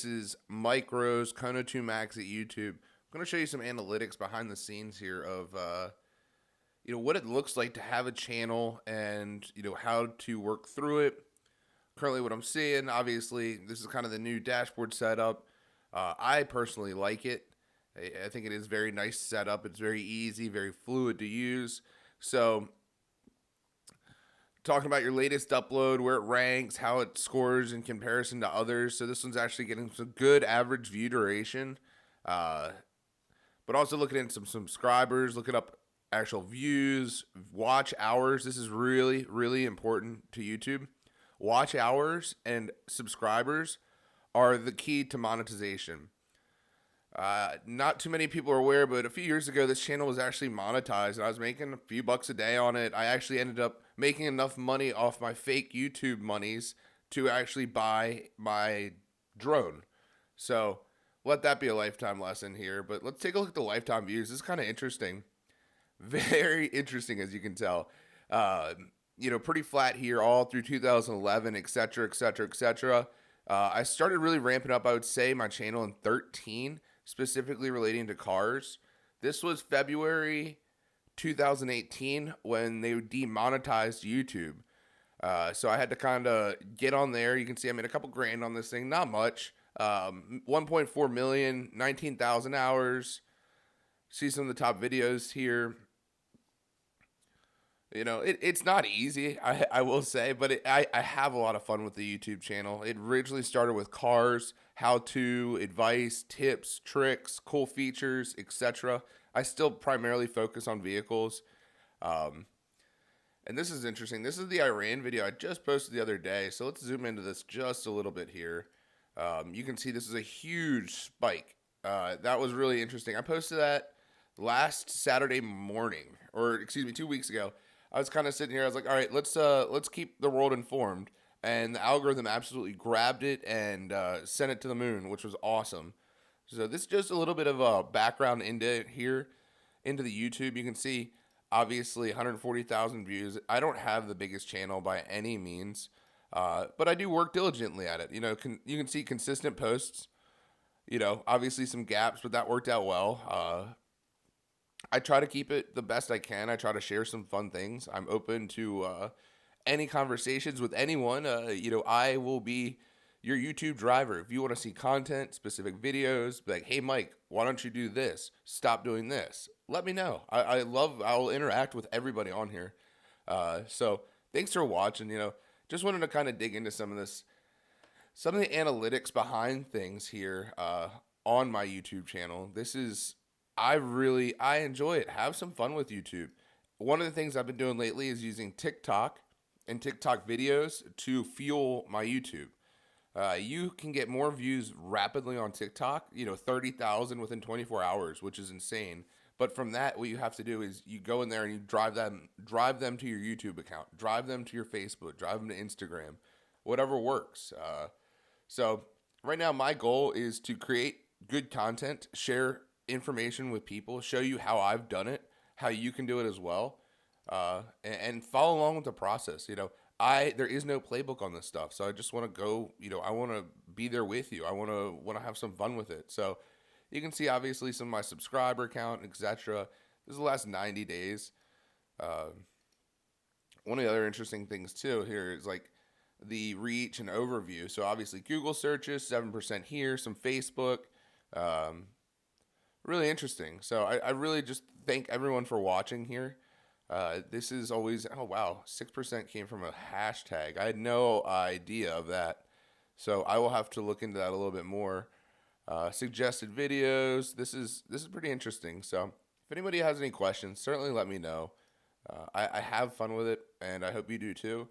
This is Micros, Kona 2 Max at YouTube. I'm going to show you some analytics behind the scenes here of what it looks like to have a channel and how to work through it. Currently, what I'm seeing, obviously, this is kind of the new dashboard setup. I personally like it. I think it is very nice setup. It's very easy, very fluid to use. So, talking about your latest upload, where it ranks, how it scores in comparison to others. So this one's actually getting some good average view duration, but also looking at some subscribers, looking up actual views, watch hours. This is really, really important to YouTube. Watch hours and subscribers are the key to monetization. Not too many people are aware, but a few years ago, this channel was actually monetized, and I was making a few bucks a day on it. I actually ended up making enough money off my fake YouTube monies to actually buy my drone. So let that be a lifetime lesson here. But let's take a look at the lifetime views. This is kind of interesting. Very interesting, as you can tell. Pretty flat here all through 2011, etc., etc., etc. I started really ramping up, I would say, my channel in 13, specifically relating to cars. This was February 2018 when they demonetized YouTube. So I had to kind of get on there. You can see I made a couple grand on this thing, not much. 1.4 million, 19,000 hours. See some of the top videos here. It's not easy, I will say, but I have a lot of fun with the YouTube channel. It originally started with cars, how-to, advice, tips, tricks, cool features, etc. I still primarily focus on vehicles. And this is interesting. This is the Iran video I just posted the other day, so let's zoom into this just a little bit here. You can see this is a huge spike. That was really interesting. I posted that last Saturday morning, or excuse me, 2 weeks ago. I was kind of sitting here. I was like, all right, let's keep the world informed. And the algorithm absolutely grabbed it and sent it to the moon, which was awesome. So this is just a little bit of a background into here, into the YouTube. You can see, obviously, 140,000 views. I don't have the biggest channel by any means, but I do work diligently at it. You can see consistent posts. Obviously some gaps, but that worked out well. I try to keep it the best I can. I try to share some fun things. I'm open to any conversations with anyone. I will be your YouTube driver. If you want to see content, specific videos, be like, hey, Mike, why don't you do this? Stop doing this. Let me know. I'll interact with everybody on here. So thanks for watching. Just wanted to kind of dig into some of the analytics behind things here on my YouTube channel. I enjoy it. Have some fun with YouTube. One of the things I've been doing lately is using TikTok and TikTok videos to fuel my YouTube. You can get more views rapidly on TikTok, 30,000 within 24 hours, which is insane. But from that, what you have to do is you go in there and you drive them to your YouTube account, drive them to your Facebook, drive them to Instagram, whatever works. So right now, my goal is to create good content, share information with people, show you how I've done it, how you can do it as well, and follow along with the process. There is no playbook on this stuff, so I just want to go. I want to be there with you. I want to have some fun with it. So you can see obviously some of my subscriber count, etc. This is the last 90 days. One of the other interesting things too here is like the reach and overview. So obviously Google searches 7% here, some Facebook. Really interesting. So I really just thank everyone for watching here. This is always, oh wow, 6% came from a hashtag. I had no idea of that. So I will have to look into that a little bit more. Suggested videos. This is pretty interesting. So if anybody has any questions, certainly let me know. I have fun with it, and I hope you do too.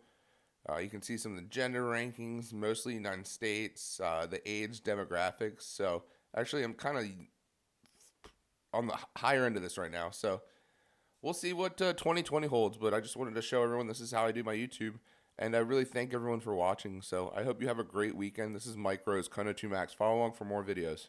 You can see some of the gender rankings, mostly United States, the age demographics. So actually, I'm kind of on the higher end of this right now. So we'll see what 2020 holds, but I just wanted to show everyone this is how I do my YouTube, and I really thank everyone for watching. So I hope you have a great weekend. This is Mike Rose, Kona 2 Max. Follow along for more videos.